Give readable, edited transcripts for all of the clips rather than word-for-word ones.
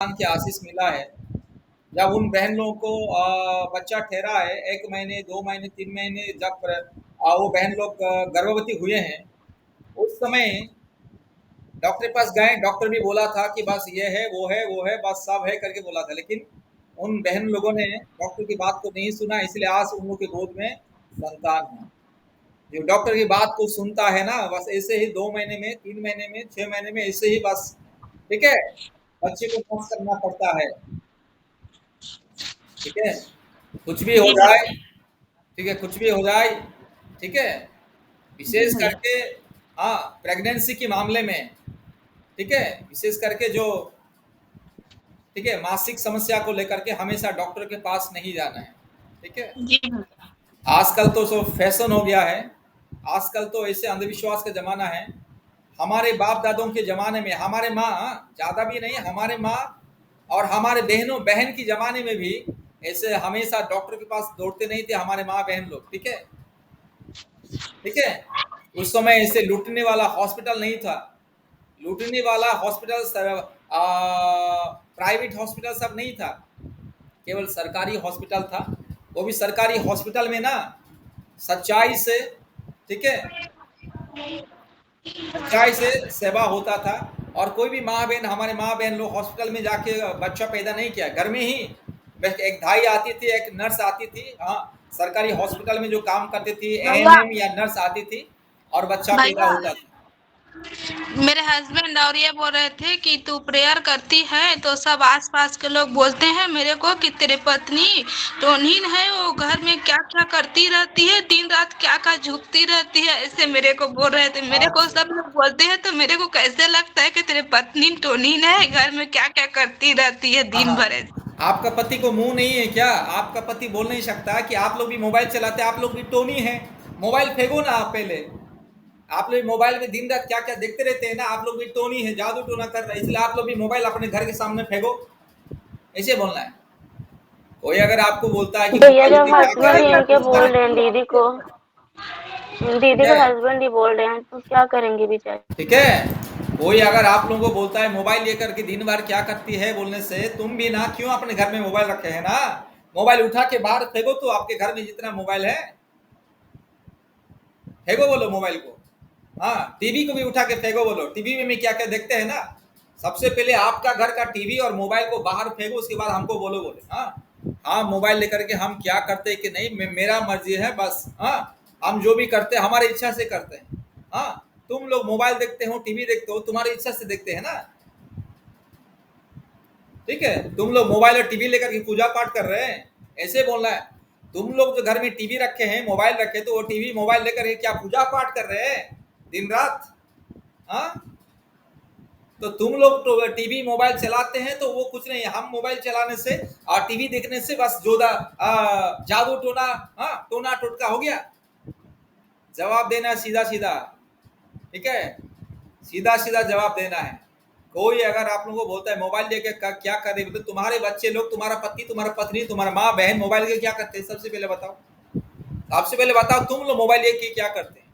भगवान की आशीष मिला है। जब उन बहन लोगों को बच्चा ठहरा है 1 महीने, 2 महीने, 3 महीने जब वो बहन लोग गर्भवती हुए हैं, उस समय डॉक्टर के पास गए, डॉक्टर भी बोला था कि बस ये है, वो है, बस सब है करके बोला था। लेकिन उन बहन लोगों ने डॉक्टर की बात को नहीं सुना, इसलिए आज उन लोगों के गोद में संतान है। जो डॉक्टर की बात को सुनता है ना, बस ऐसे ही 2 महीने में, 3 महीने में, 6 महीने में ऐसे ही बस, ठीक है, बच्चे को पास करना पड़ता है, ठीक है? कुछ भी हो जी जाए, भैया। ठीक है, कुछ भी हो जाए, ठीक है? जी विशेष भैया। करके हाँ, प्रेगनेंसी के मामले में, ठीक है? विशेष करके जो, ठीक है, मासिक समस्या को लेकर के हमेशा डॉक्टर के पास नहीं जाना है, ठीक है? जी भैया। आजकल तो सब फैशन हो गया है, आजकल तो ऐसे अंधविश्वास का ज़माना है। हमारे बाप-दादों के ज़माने में हमारे माँ, ज़्यादा भी नहीं, हमारे माँ और हमारे बहनों बहन के ज़माने में भी ऐसे हमेशा डॉक्टर के पास दौड़ते नहीं थे हमारे माँ-बहन लोग, ठीक है? ठीक है? उस समय ऐसे लूटने वाला हॉस्पिटल नहीं था। लूटने वाला हॉस्पिटल प्राइवेट हॉस्पिटल सब नहीं था, केवल सरकारी हॉस्पिटल था। वो भी सरकारी हॉस्पिटल में ना सच्चाई से, ठीक है, सच्चाई से सेवा होता था। और कोई भी माँ बहन, हमारे माँ बहन लोग हॉस्पिटल में जाके बच्चा पैदा नहीं किया, घर में ही बस एक दाई आती थी, एक नर्स आती थी, हाँ, सरकारी हॉस्पिटल में जो काम करती थी भैया। एएनएम या नर्स आती थी और बच्चा पैदा भैया, होता था। मेरे हस्बैंड और ये बोल रहे थे कि तू प्रेयर करती है तो सब आसपास के लोग बोलते हैं मेरे को कि तेरे पत्नी टोनहीन है, वो घर में क्या क्या करती रहती है, दिन रात क्या क्या झुकती रहती है, ऐसे मेरे को बोल रहे थे। मेरे को अच्छा, सब लोग बोलते हैं तो मेरे को कैसे लगता है कि तेरे पत्नी टोनहीन है, घर में क्या क्या करती रहती है दिन हाँ, भर ऐसे। आपका पति को मुंह नहीं है क्या? आपका पति बोल नहीं सकता कि आप लोग भी मोबाइल चलाते हैं, आप लोग भी टोनी हैं? मोबाइल फेंको ना आप पहले। आप लोग मोबाइल में दिन रात क्या क्या देखते रहते हैं ना, आप लोग भी टोनी है, जादू टोना कर रहे हैं, इसलिए आप लोग भी मोबाइल अपने घर के सामने फेंको, ऐसे बोलना है। कोई अगर आपको बोलता है कि भैया, मोबाइल जब लेके क्या हस्बैंड ही करेगा इनके कुछ बोल कर, रहे हैं ठीक दीदी को है, हस्बैंड ही बोल रहे हैं तो क्या करेंगे बेचारे। ठीक है। कोई अगर आप लोगों को बोलता है मोबाइल लेकर के दिन भर क्या करती है बोलने से, तुम भी ना क्यों अपने घर में मोबाइल रखे हैं ना, मोबाइल उठा के बाहर फेंको, तो आपके घर में जितना मोबाइल है फेंको, बोलो मोबाइल को। हाँ, टीवी को भी उठा के फेंको, बोलो टीवी में क्या क्या देखते हैं ना। सबसे पहले आपका घर का टीवी और मोबाइल को बाहर फेंको, उसके बाद हमको बोलो, बोले हाँ, हाँ, मोबाइल लेकर के हम क्या करते हैं कि नहीं, मेरा मर्जी है बस, हाँ, हम जो भी करते हैं हमारी इच्छा से करते हैं। हाँ, तुम लोग मोबाइल देखते हो, टीवी देखते हो, तुम्हारी इच्छा से देखते हैं ना, ठीक है? तुम लोग मोबाइल और टीवी लेकर के पूजा पाठ कर रहे हैं, ऐसे बोलना है। तुम लोग जो घर में टीवी रखे हैं, मोबाइल रखे, तो वो टीवी मोबाइल लेकर के क्या पूजा पाठ कर रहे हैं दिन रात? हाँ, तो तुम लोग तो टीवी मोबाइल चलाते हैं तो वो कुछ नहीं है। हम मोबाइल चलाने से और टीवी देखने से बस जादू टोना, हाँ, टोना टोटका हो गया। जवाब देना सीधा सीधा, ठीक है, सीधा सीधा जवाब देना है। कोई अगर आप लोगों को बोलता है मोबाइल लेके क्या करे, तो तुम्हारे बच्चे लोग, तुम्हारा पति, तुम्हारा पत्नी, तुम्हारा माँ बहन मोबाइल लेके क्या करते हैं, सबसे पहले बताओ। सबसे पहले बताओ तुम लोग मोबाइल लेके क्या करते हैं?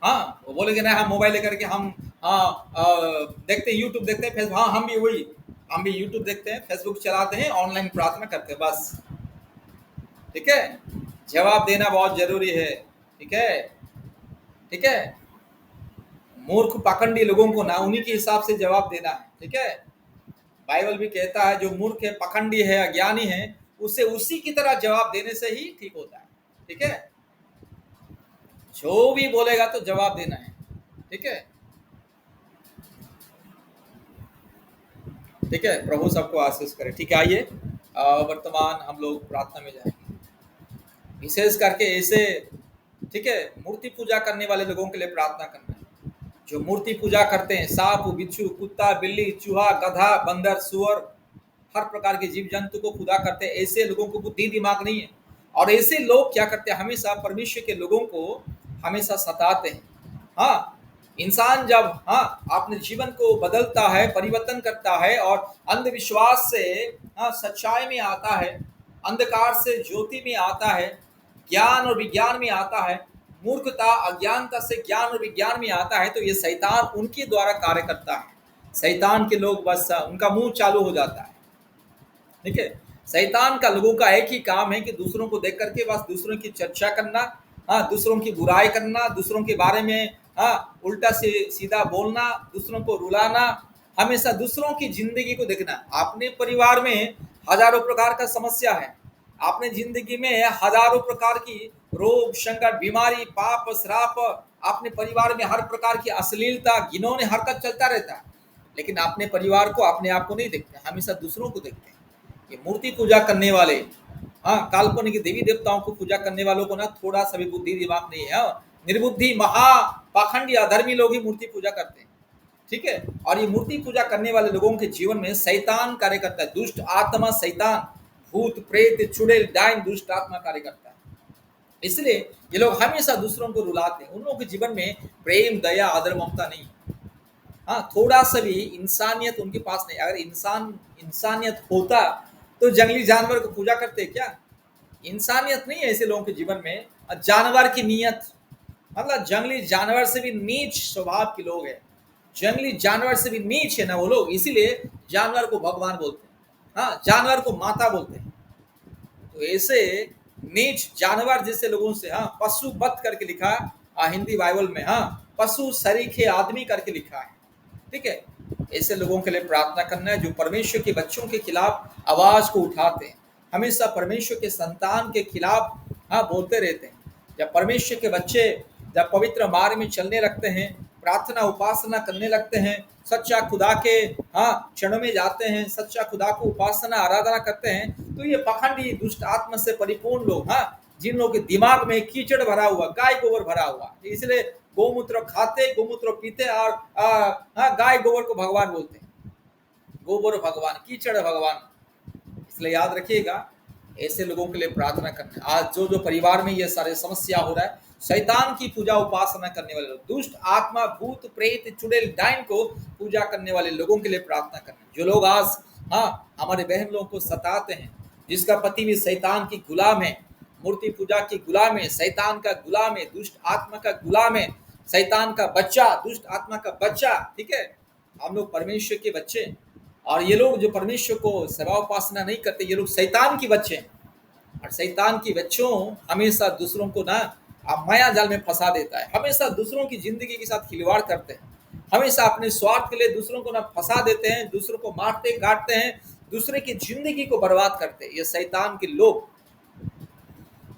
हाँ, वो बोलेंगे ना हम मोबाइल लेकर के हम, हाँ, देखते हैं, यूट्यूब देखते हैं, फेसबुक, हाँ, हम भी वही, हम भी यूट्यूब देखते हैं, फेसबुक चलाते हैं, ऑनलाइन प्रार्थना करते हैं, बस, ठीक है। जवाब देना बहुत जरूरी है, ठीक है, ठीक है। मूर्ख पाखंडी लोगों को ना उन्हीं के हिसाब से जवाब देना है, ठीक है। बाइबल भी कहता है जो मूर्ख है, पाखंडी है, अज्ञानी है, उसे उसी की तरह जवाब देने से ही ठीक होता है, ठीक है। जो भी बोलेगा तो जवाब देना है, ठीक है, ठीक है। प्रभु सबको आशीष करे, ठीक है। आइए वर्तमान हम लोग प्रार्थना में जाएंगे, विशेष करके ऐसे, ठीक है, मूर्ति पूजा करने वाले लोगों के लिए प्रार्थना करना है। जो मूर्ति पूजा करते हैं, सांप, बिच्छू, कुत्ता, बिल्ली, चूहा, गधा, बंदर, सुअर, हर प्रकार के जीव जंतु को खुदा करते हैं, ऐसे लोगों को बुद्धि दिमाग नहीं है। और ऐसे लोग क्या करते हैं, हमेशा परमेश्वर के लोगों को हमेशा सताते हैं। हाँ, इंसान जब, हाँ, अपने जीवन को बदलता है, परिवर्तन करता है और अंधविश्वास से, हाँ, सच्चाई में आता है, अंधकार से ज्योति में आता है, ज्ञान और विज्ञान में आता है, मूर्खता अज्ञानता से ज्ञान और विज्ञान में आता है, तो ये शैतान उनके द्वारा कार्य करता है। शैतान के लोग बस उनका मुंह चालू हो जाता है। ठीक है, शैतान का लोगों का एक ही काम है कि दूसरों को देख करके बस दूसरों की चर्चा करना, हाँ, दूसरों की बुराई करना, दूसरों के बारे में हाँ उल्टा से सीधा बोलना, दूसरों को रुलाना, हमेशा दूसरों की जिंदगी को देखना। अपने परिवार में हजारों प्रकार का समस्या है, अपने जिंदगी में हजारों प्रकार की रोग संकट बीमारी पाप श्राप, अपने परिवार में हर प्रकार की अश्लीलता घिनौने हरकत चलता रहता है, लेकिन अपने परिवार को अपने आप को नहीं देखते, हमेशा दूसरों को देखते हैं। ये मूर्ति पूजा करने वाले, हाँ, काल्पनिक देवी देवताओं को पूजा करने वालों को ना थोड़ा सा भी बुद्धि दिमाग नहीं है। निर्बुद्धि महा पाखंडी अधर्मी लोग ही मूर्ति पूजा करते हैं। ठीक है, और ये मूर्ति पूजा करने वाले लोगों के जीवन में शैतान कार्य करता है, दुष्ट आत्मा शैतान, भूत प्रेत चुड़ैल डाइन दुष्ट आत्मा कार्य करता है। इसलिए ये लोग हमेशा दूसरों को रुलाते हैं, उन लोगों के जीवन में प्रेम दया आदर ममता नहीं। हाँ, थोड़ा सा भी इंसानियत उनके पास नहीं। अगर इंसानियत होता तो जंगली जानवर को पूजा करते क्या? इंसानियत नहीं है ऐसे लोगों के जीवन में। जानवर की नीयत, मतलब जंगली जानवर से भी नीच स्वभाव के लोग हैं, जंगली जानवर से भी नीच है ना वो लोग, इसीलिए जानवर को भगवान बोलते हैं, हाँ, जानवर को माता बोलते हैं। तो ऐसे नीच जानवर जैसे लोगों से, हाँ, पशु बत करके लिखा है हिंदी बाइबल में, हाँ, पशु सरीखे आदमी करके लिखा है। ठीक है, ऐसे लोगों के लिए प्रार्थना करना है जो परमेश्वर के बच्चों के खिलाफ आवाज को उठाते हैं, हमेशा परमेश्वर के संतान के खिलाफ हाँ बोलते रहते हैं। जब परमेश्वर के बच्चे जब पवित्र मार्ग में चलने लगते हैं, प्रार्थना उपासना करने लगते हैं, सच्चा खुदा के हाँ क्षणों में जाते हैं, सच्चा खुदा को उपासना आराधना करते हैं, तो ये पखंडी दुष्ट आत्मा से परिपूर्ण लोग, हाँ, जिन लोगों के दिमाग में कीचड़ भरा हुआ, गाय गोबर भरा हुआ, इसलिए गोमूत्र खाते गोमूत्र पीते और हाँ गाय गोबर को भगवान बोलते हैं, गोबर भगवान कीचड़ भगवान। इसलिए याद रखिएगा, ऐसे लोगों के लिए प्रार्थना करना। आज जो परिवार में ये सारे समस्या हो रहा है, शैतान की पूजा उपासना करने वाले लोग, दुष्ट आत्मा भूत प्रेत चुड़ैल डाइन को पूजा करने वाले लोगों के लिए प्रार्थना करना। जो लोग आज हाँ हमारे बहन लोगों को सताते हैं, जिसका पति भी शैतान की गुलाम है, मूर्ति पूजा की गुलाम है, शैतान का गुलाम है, दुष्ट आत्मा का गुलाम है, शैतान का बच्चा, दुष्ट आत्मा का बच्चा। ठीक है, हम लोग परमेश्वर के बच्चे, और ये लोग जो परमेश्वर को सेवा उपासना नहीं करते, ये लोग शैतान के बच्चे हैं। और शैतान के बच्चों हमेशा दूसरों को ना माया जाल में फंसा देता है, हमेशा दूसरों की जिंदगी के साथ खिलवाड़ करते हैं, हमेशा अपने स्वार्थ के लिए दूसरों को ना फंसा देते हैं, दूसरों को मारते काटते हैं, दूसरे की जिंदगी को बर्बाद करते हैं, ये शैतान के लोग।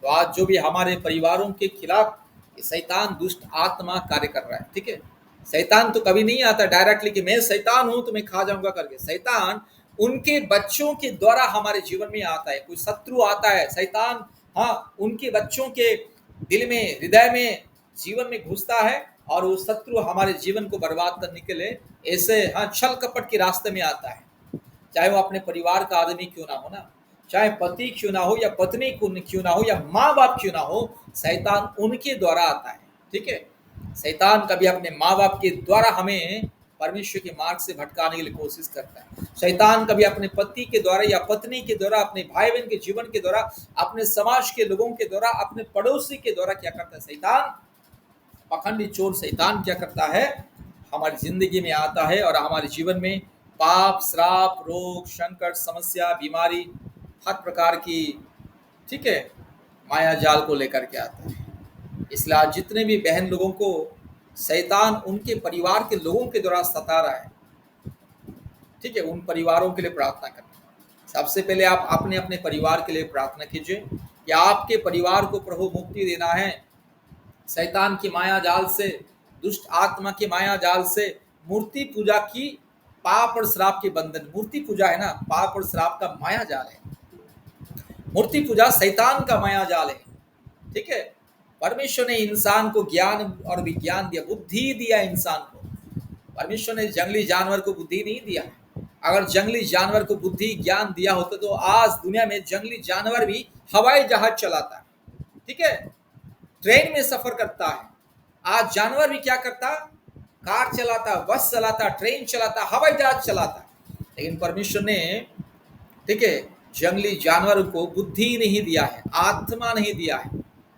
तो आज जो भी हमारे परिवारों के खिलाफ ये शैतान दुष्ट आत्मा कार्य कर रहा है, ठीक है, शैतान तो कभी नहीं आता डायरेक्टली कि मैं शैतान हूं तो मैं खा जाऊंगा करके। शैतान उनके बच्चों के द्वारा हमारे जीवन में आता है, कोई शत्रु आता है, शैतान हाँ उनके बच्चों के दिल में हृदय में जीवन में घुसता है, और वो शत्रु हमारे जीवन को बर्बाद करने के लिए ऐसे हाँ छल कपट के रास्ते में आता है। चाहे वो अपने परिवार का आदमी क्यों ना हो ना, चाहे पति क्यों ना हो या पत्नी क्यों ना हो या माँ बाप क्यों ना हो, शैतान उनके द्वारा आता है। ठीक है, शैतान कभी अपने माँ बाप के द्वारा हमें परमेश्वर के मार्ग से भटकाने के लिए कोशिश करता है। शैतान कभी अपने पति के द्वारा या पत्नी के द्वारा, अपने भाई बहन के जीवन के द्वारा, अपने समाज के लोगों के द्वारा, अपने पड़ोसी के द्वारा क्या करता है, शैतान पखंडी चोर शैतान क्या करता है, हमारी जिंदगी में आता है और हमारे जीवन में पाप श्राप रोग संकट समस्या बीमारी हर प्रकार की, ठीक है, माया जाल को लेकर के आता है। इसलिए आज जितने भी बहन लोगों को शैतान उनके परिवार के लोगों के द्वारा सता रहा है, ठीक है, उन परिवारों के लिए प्रार्थना करना। सबसे पहले आप अपने अपने परिवार के लिए प्रार्थना कीजिए कि आपके परिवार को प्रभु मुक्ति देना है शैतान की माया जाल से, दुष्ट आत्मा की माया जाल से, मूर्ति पूजा की पाप और श्राप के बंधन। मूर्ति पूजा है ना पाप और श्राप का माया जाल है, मूर्ति पूजा शैतान का माया जाल है। ठीक है, परमेश्वर ने इंसान को ज्ञान और विज्ञान दिया, बुद्धि दिया इंसान को। परमेश्वर ने जंगली जानवर को बुद्धि नहीं दिया। अगर जंगली जानवर को बुद्धि ज्ञान दिया होता तो आज दुनिया में जंगली जानवर भी हवाई जहाज चलाता है, ठीक है, ट्रेन में सफर करता है। आज जानवर भी क्या करता, कार चलाता, बस चलाता, ट्रेन चलाता, हवाई जहाज चलाता। लेकिन परमेश्वर ने, ठीक है, जंगली जानवर को बुद्धि नहीं दिया है, आत्मा नहीं दिया है,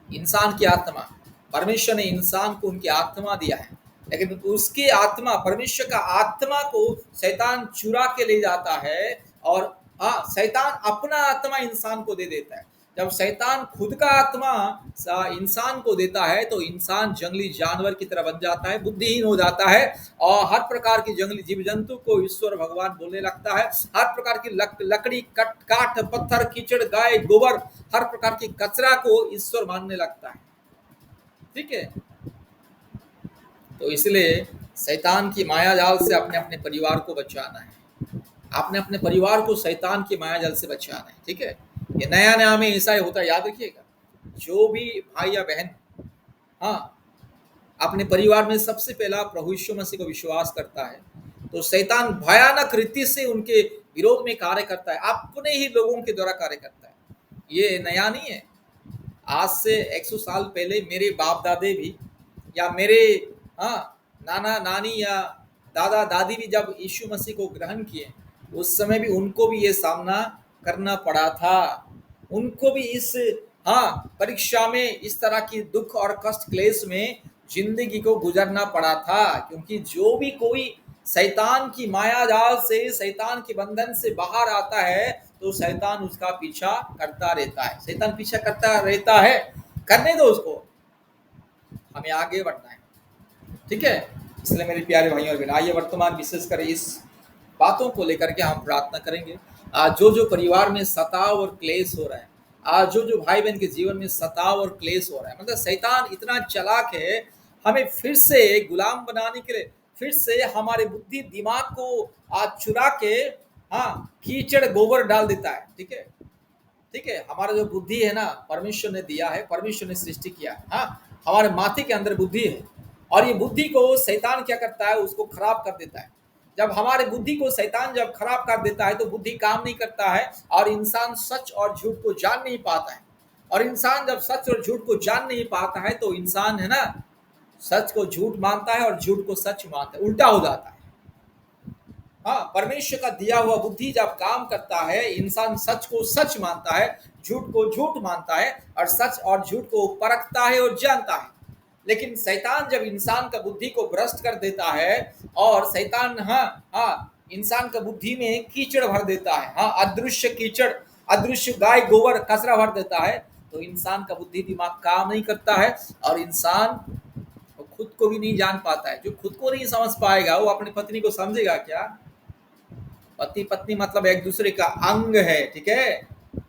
इंसान की आत्मा। परमेश्वर ने इंसान को उनकी आत्मा दिया है, लेकिन उसकी आत्मा, परमेश्वर का आत्मा को शैतान चुरा के ले जाता है। और हाँ, शैतान अपना आत्मा इंसान को दे देता है। जब शैतान खुद का आत्मा इंसान को देता है तो इंसान जंगली जानवर की तरह बन जाता है, बुद्धिहीन हो जाता है और हर प्रकार की जंगली जीव जंतु को ईश्वर भगवान बोलने लगता है। हर प्रकार की लकड़ी, काठ, पत्थर, कीचड़, गाय, गोबर, हर प्रकार की कचरा को ईश्वर मानने लगता है। ठीक है, तो इसलिए शैतान की माया जाल से अपने अपने परिवार को बचाना है। आपने अपने परिवार को शैतान की माया जाल से बचाना है। ठीक है, ये नया नया में ऐसा ही होता है, याद रखिएगा। जो भी भाई या बहन, हाँ, अपने परिवार में सबसे पहला प्रभु यीशु मसीह को विश्वास करता है तो शैतान भयानक रीति से उनके विरोध में कार्य करता है, अपने ही लोगों के द्वारा कार्य करता है। ये नया नहीं है। आज से 100 साल पहले मेरे बाप दादे भी, या मेरे हाँ नाना नानी या दादा दादी भी जब यीशु मसीह को ग्रहण किए, उस समय भी उनको भी ये सामना करना पड़ा था। उनको भी इस परीक्षा में, इस तरह की दुख और कष्ट क्लेश में जिंदगी को गुजरना पड़ा था। क्योंकि जो भी कोई शैतान की माया जाल से, शैतान के बंधन से बाहर आता है तो शैतान उसका पीछा करता रहता है। शैतान पीछा करता रहता है, करने दो उसको, हमें आगे बढ़ना है। ठीक है, इसलिए मेरे प्यारे भाइयों और बहनों, आइए वर्तमान विशेषकर इस बातों को लेकर के हम प्रार्थना करेंगे। आज जो परिवार में सताव और क्लेश हो रहा है, आज जो भाई बहन के जीवन में सताव और क्लेश हो रहा है, मतलब शैतान इतना चालाक है, हमें फिर से गुलाम बनाने के लिए, फिर से हमारे बुद्धि दिमाग को आज चुरा के कीचड़ गोबर डाल देता है। ठीक है, ठीक है, हमारा जो बुद्धि है ना, परमेश्वर ने दिया है, परमेश्वर ने सृष्टि किया है। हमारे माथे के अंदर बुद्धि है और ये बुद्धि को शैतान क्या करता है, उसको खराब कर देता है। जब हमारे बुद्धि को शैतान जब खराब कर देता है तो बुद्धि काम नहीं करता है और इंसान सच और झूठ को जान नहीं पाता है। और इंसान जब सच और झूठ को जान नहीं पाता है तो इंसान है ना, सच को झूठ मानता है और झूठ को सच मानता है, उल्टा हो जाता है। परमेश्वर का दिया हुआ बुद्धि जब काम करता है, इंसान सच को सच मानता है, झूठ को झूठ मानता है और सच और झूठ को परखता है और जानता है। लेकिन शैतान जब इंसान का बुद्धि को भ्रष्ट कर देता है और शैतान इंसान का बुद्धि में कीचड़ भर देता है, अदृश्य कीचड़, अदृश्य गाय गोबर कचरा भर देता है, तो इंसान का बुद्धि दिमाग काम नहीं करता है और इंसान खुद को भी नहीं जान पाता है। जो खुद को नहीं समझ पाएगा वो अपनी पत्नी को समझेगा क्या? पति पत्नी मतलब एक दूसरे का अंग है। ठीक है,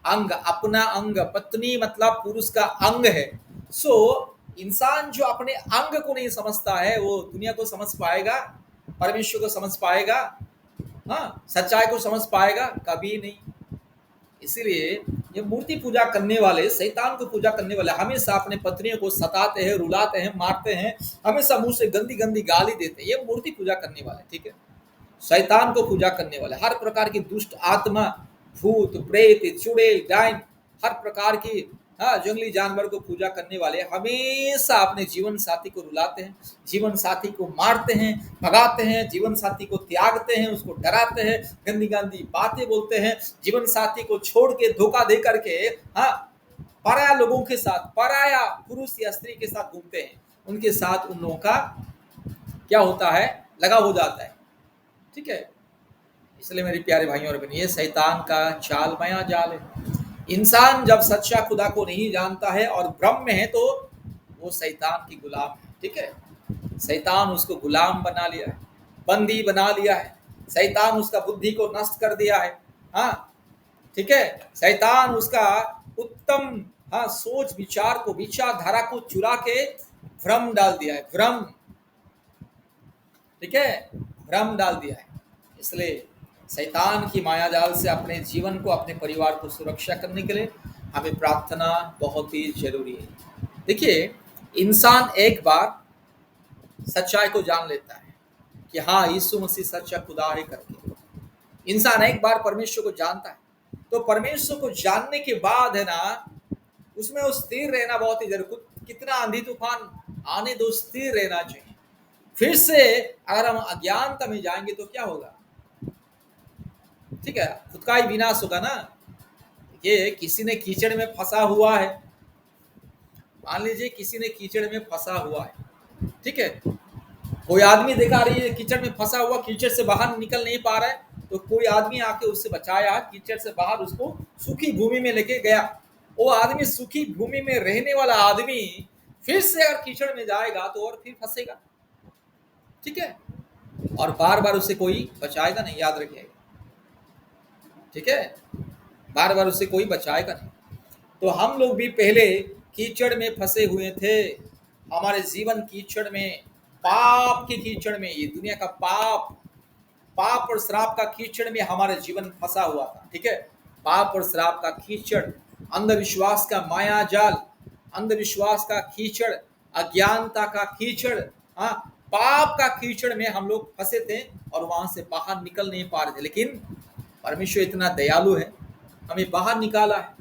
अंग, अपना अंग। पत्नी मतलब पुरुष का अंग है। सो इंसान जो अपने अंग को नहीं समझता है वो दुनिया को समझ पाएगा, परमेश्वर को समझ पाएगा, सच्चाई को समझ पाएगा? कभी नहीं। इसीलिए ये मूर्ति पूजा करने वाले, शैतान को पूजा करने वाले हमेशा अपने पत्नियों को सताते हैं, रुलाते हैं, मारते हैं, हमेशा मुंह से गंदी गंदी गाली देते हैं। ये मूर्ति पूजा करने वाले, ठीक है, शैतान को पूजा करने वाले, हर प्रकार की दुष्ट आत्मा, भूत प्रेत, चुड़ैल, डायन, हर प्रकार की जंगली जानवर को पूजा करने वाले हमेशा अपने जीवन साथी को रुलाते हैं, जीवन साथी को मारते हैं, भगाते हैं, जीवन साथी को त्यागते हैं, उसको डराते हैं, गंदी गंदी बातें बोलते हैं, जीवन साथी को छोड़ के धोखा दे करके पराया लोगों के साथ, पराया पुरुष या स्त्री के साथ घूमते हैं। उनके साथ उन लोगों का क्या होता है, लगाव हो जाता है। ठीक है, इसलिए मेरे प्यारे भाइयों और बहनों, ये शैतान का चाल माया जाल है। इंसान जब सच्चा खुदा को नहीं जानता है और भ्रम में है तो वो शैतान की गुलाम है। ठीक है, शैतान उसको गुलाम बना लिया है, बंदी बना लिया है, शैतान उसका बुद्धि को नष्ट कर दिया है। ठीक है, शैतान उसका उत्तम सोच विचार को, विचारधारा को चुरा के भ्रम डाल दिया है, भ्रम। ठीक है, भ्रम डाल दिया है। इसलिए शैतान की माया जाल से अपने जीवन को, अपने परिवार को सुरक्षा करने के लिए हमें प्रार्थना बहुत ही जरूरी है। देखिए, इंसान एक बार सच्चाई को जान लेता है कि यीशु मसीह सच्चा खुदा है करके, इंसान एक बार परमेश्वर को जानता है तो परमेश्वर को जानने के बाद है ना, उसमें वो स्थिर रहना बहुत ही जरूरी। कितना आंधी तूफान आने दो, स्थिर रहना चाहिए। फिर से अगर हम अज्ञानता में जाएंगे तो क्या होगा? ठीक है, खुद का ही विनाश होगा ना। ये किसी ने कीचड़ में फंसा हुआ है, मान लीजिए किसी ने कीचड़ में फंसा हुआ है, ठीक है, कोई आदमी देखा रही है कीचड़ में फंसा हुआ, कीचड़ से बाहर निकल नहीं पा रहा है, तो कोई आदमी आके उससे बचाया, कीचड़ से बाहर उसको सूखी भूमि में लेके गया। वो आदमी सूखी भूमि में रहने वाला आदमी फिर से अगर कीचड़ में जाएगा तो और फिर फंसेगा, ठीक है, और बार बार उसे कोई बचाएगा नहीं, याद रखिएगा, ठीक है, बार बार उसे कोई बचाएगा नहीं। तो हम लोग भी पहले कीचड़ में फंसे हुए थे, हमारे जीवन कीचड़ में, पाप के कीचड़ में, ये दुनिया का पाप, पाप और श्राप का कीचड़ में हमारा जीवन फंसा हुआ था, ठीक है, पाप और श्राप का कीचड़, अंधविश्वास का माया जाल, अंधविश्वास का कीचड़, अज्ञानता का कीचड़, हाँ, पाप का कीचड़ में हम लोग फंसे थे और वहां से बाहर निकल नहीं पा रहे थे। लेकिन परमेश्वर इतना दयालु है, हमें बाहर निकाला है,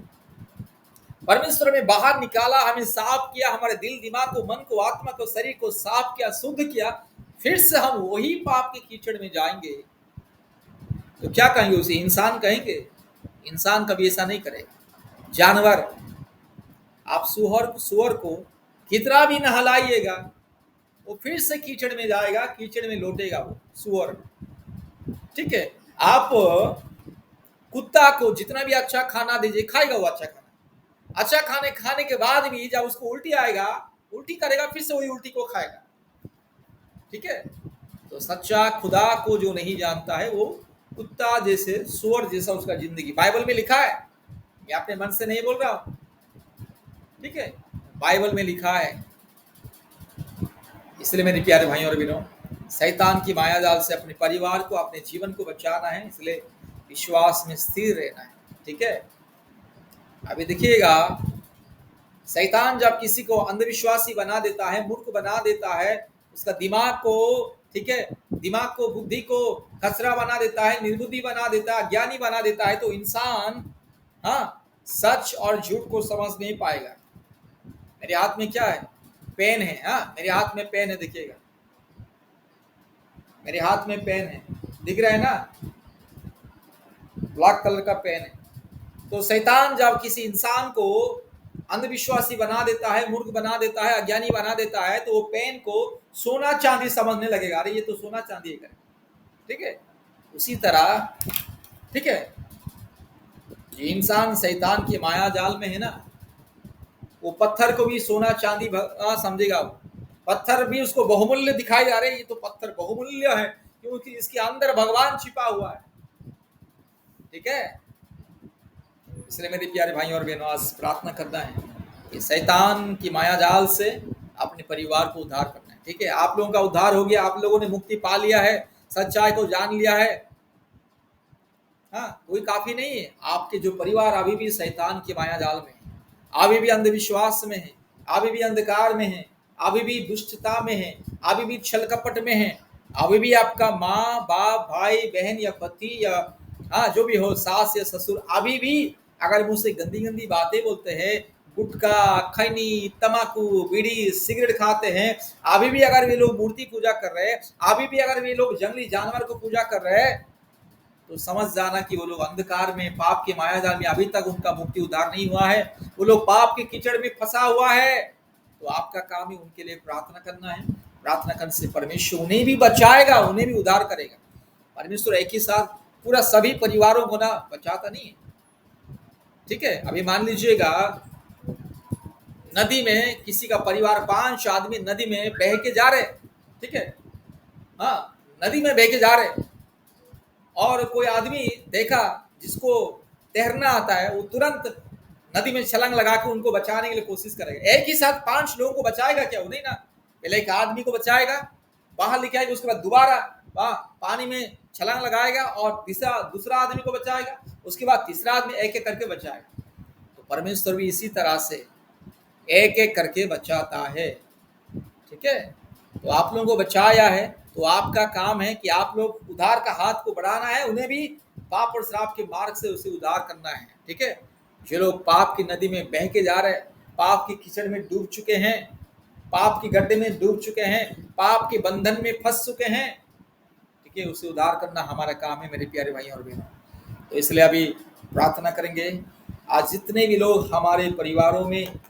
परमेश्वर में बाहर निकाला, हमें साफ किया, हमारे दिल दिमाग को, मन को, आत्मा को, शरीर को साफ किया, शुद्ध किया। फिर से हम वही पाप के कीचड़ में जाएंगे तो क्या कहेंगे उसे? इंसान कहेंगे? इंसान कभी ऐसा नहीं करेगा। जानवर, आप सुअर को कितना भी नहलाइएगा वो फिर से कीचड़ में जाएगा, कीचड़ में लौटेगा वो सुअर, ठीक है। आप कुत्ता को जितना भी अच्छा खाना दीजिए, खाएगा वो अच्छा खाना, अच्छा खाने के बाद भी जब उसको उल्टी आएगा, उल्टी करेगा, फिर से वही उल्टी को खाएगा, ठीक है। तो सच्चा खुदा को जो नहीं जानता है वो कुत्ता जैसे, सुअर जैसा उसका जिंदगी, बाइबल में लिखा है, मैं अपने मन से नहीं बोल रहा हूं, ठीक है, बाइबल में लिखा है। इसलिए मेरे प्यारे भाइयों और बहनों, शैतान की माया जाल से अपने परिवार को, अपने जीवन को बचाना है, इसलिए विश्वास में स्थिर रहना है, ठीक है। अभी देखिएगा, शैतान जब किसी को अंधविश्वासी बना देता है, मूर्ख बना देता है, उसका दिमाग को, ठीक है, दिमाग को, बुद्धि को खसरा बना देता है, निर्बुद्धि बना देता है, ज्ञानी बना देता है, तो इंसान, हाँ, सच और झूठ को समझ नहीं पाएगा। मेरे हाथ में क्या है? पेन है, हाँ, मेरे हाथ में पेन है, देखिएगा, मेरे हाथ में पेन है, दिख रहा है ना, ब्लैक कलर का पेन है। तो शैतान जब किसी इंसान को अंधविश्वासी बना देता है, मूर्ख बना देता है, अज्ञानी बना देता है, तो वो पेन को सोना चांदी समझने लगेगा, अरे ये तो सोना चांदी है, ठीक है। उसी तरह, ठीक है, जो इंसान शैतान की माया जाल में है ना, वो पत्थर को भी सोना चांदी समझेगा, पत्थर भी उसको बहुमूल्य दिखाई जा रहे हैं, ये तो पत्थर बहुमूल्य है क्योंकि इसके अंदर भगवान छिपा हुआ है, ठीक है। इसलिए मेरे प्यारे भाइयों और बहनों, आज प्रार्थना करना है कि शैतान की माया जाल से अपने परिवार को उद्धार करना है, ठीक है। आप लोगों का उद्धार हो गया, आप लोगों ने मुक्ति पा लिया है, सच्चाई को जान लिया है, हाँ, कोई काफी नहीं है। आपके जो परिवार अभी भी शैतान की माया जाल में है, अभी भी अंधविश्वास में है, अभी भी अंधकार में है, अभी भी दुष्टता में है, अभी भी छल कपट में है, अभी भी आपका माँ बाप, भाई बहन या पति या, हाँ, जो भी हो, सास या ससुर, अभी भी अगर मुझसे गंदी गंदी बातें बोलते हैं, गुटखा, खैनी, तमाकू, बीड़ी, सिगरेट खाते हैं, अभी भी अगर वे लोग मूर्ति पूजा कर रहे हैं, अभी भी अगर वे लोग जंगली जानवर को पूजा कर रहे हैं, तो समझ जाना कि वो लोग अंधकार में, पाप के माया जाल में, अभी तक उनका मुक्ति उद्धार नहीं हुआ है, वो लोग पाप के कीचड़ में फंसा हुआ है। तो आपका काम ही उनके लिए प्रार्थना करना है। प्रार्थना करने से परमेश्वर उन्हें भी बचाएगा, उन्हें भी उद्धार करेगा। परमेश्वर एक ही साथ पूरा सभी परिवारों को ना बचाता नहीं है, ठीक है। अभी मान लीजिएगा नदी में किसी का परिवार, 5 आदमी नदी में बह के जा रहे, ठीक है, हाँ, नदी में बह के जा रहे, और कोई आदमी देखा जिसको तैरना आता है, वो तुरंत नदी में छलांग लगा के उनको बचाने के लिए कोशिश करेगा। एक ही साथ 5 लोगों को बचाएगा क्या? वो नहीं ना, पहले एक आदमी को बचाएगा, बाहर लेके आएगा, उसके बाद दोबारा पानी में छलांग लगाएगा और दूसरा आदमी को बचाएगा, उसके बाद तीसरा आदमी, एक एक करके बचाएगा। तो परमेश्वर भी इसी तरह से एक एक करके बचाता है, ठीक है। तो आप लोगों को बचाया है, तो आपका काम है कि आप लोग उद्धार का हाथ को बढ़ाना है, उन्हें भी पाप और श्राप के मार्ग से उसे उद्धार करना है, ठीक है। जो लोग पाप की नदी में बह के जा रहे हैं, पाप की कीचड़ में डूब चुके हैं, पाप की गड्ढे में डूब चुके हैं, पाप के बंधन में फंस चुके हैं, ठीक है, उसे उद्धार करना हमारा काम है मेरे प्यारे भाई और बहनों। तो इसलिए अभी प्रार्थना करेंगे। आज जितने भी लोग हमारे परिवारों में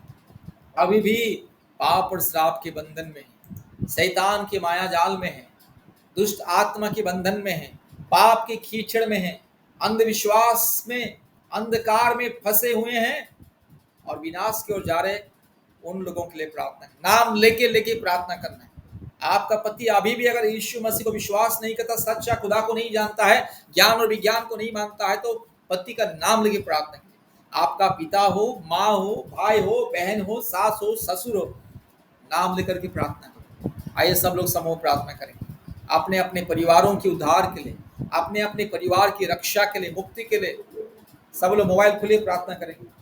अभी भी पाप और श्राप के बंधन में, शैतान के माया जाल में हैं, दुष्ट आत्मा के बंधन में हैं, पाप की कीचड़ में हैं, अंधविश्वास में, अंधकार में फंसे हुए हैं और विनाश की ओर जा रहे, उन लोगों के लिए प्रार्थना, नाम लेके लेके प्रार्थना करना है। आपका पति अभी भी अगर यीशु मसीह को विश्वास नहीं करता, सच्चा खुदा को नहीं जानता है, ज्ञान और विज्ञान को नहीं मानता है, तो पति का नाम लेके प्रार्थना कीजिए। आपका पिता हो, माँ हो, भाई हो, बहन हो, सास हो, ससुर हो, नाम लेकर के प्रार्थना करें। आइए सब लोग समूह प्रार्थना करें अपने अपने परिवारों के उद्धार के लिए, अपने अपने परिवार की रक्षा के लिए, मुक्ति के लिए। सब लोग मोबाइल खोलिए, प्रार्थना करेंगे।